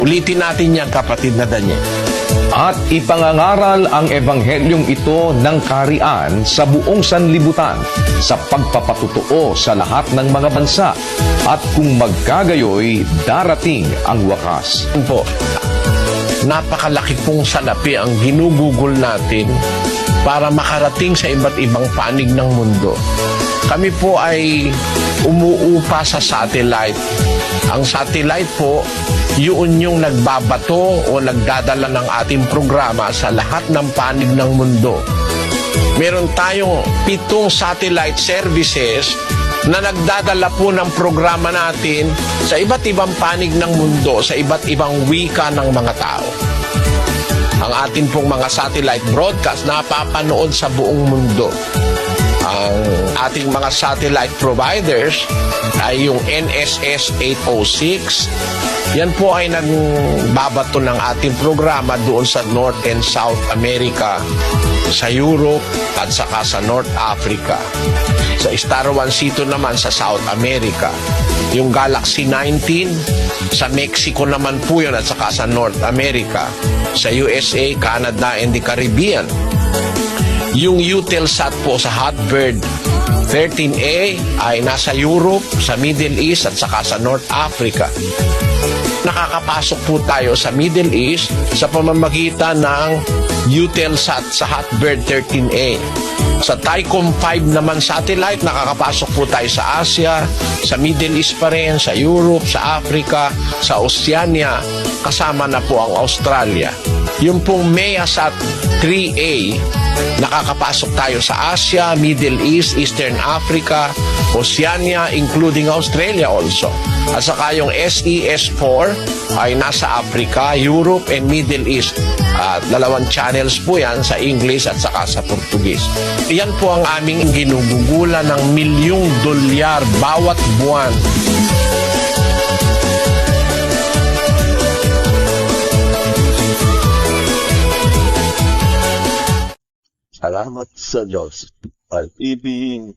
Ulitin natin yan, kapatid na Daniel. At ipangangaral ang ebanghelyong ito ng kaharian sa buong sanlibutan sa pagpapatutuo sa lahat ng mga bansa. At kung magkagayoy, darating ang wakas. Po, napakalaki pong salapi ang ginugugol natin para makarating sa iba't ibang panig ng mundo. Kami po ay umuupa sa satellite. Ang satellite po, yun yung nagbabato o nagdadala ng ating programa sa lahat ng panig ng mundo. Meron tayong 7 satellite services na nagdadala po ng programa natin sa iba't ibang panig ng mundo, sa iba't ibang wika ng mga tao. Ang atin pong mga satellite broadcast napapanood sa buong mundo. Ang ating mga satellite providers ay yung NSS 806. Yan po ay nagbabato ng ating programa doon sa North and South America, sa Europe at saka sa North Africa. Sa Star Juancito naman sa South America. Yung Galaxy 19 sa Mexico naman po yun at saka sa North America. Sa USA, Canada and the Caribbean. Yung Eutelsat po sa Hotbird 13A ay nasa Europe, sa Middle East at saka sa North Africa. Nakakapasok po tayo sa Middle East sa pamamagitan ng Eutelsat sa Hotbird 13A. Sa Thaicom 5 naman satellite, nakakapasok po tayo sa Asia, sa Middle East pa rin, sa Europe, sa Africa, sa Oceania, kasama na po ang Australia. Yung pong MEASat 3A, nakakapasok tayo sa Asia, Middle East, Eastern Africa, Oceania, including Australia also. At saka yung SES4 ay nasa Africa, Europe, and Middle East. At 2 channels po yan sa English at saka sa Portuguese. Iyan po ang aming ginugugulan ng $1,000,000 bawat buwan. Salamat sa Diyos. Pag-ibig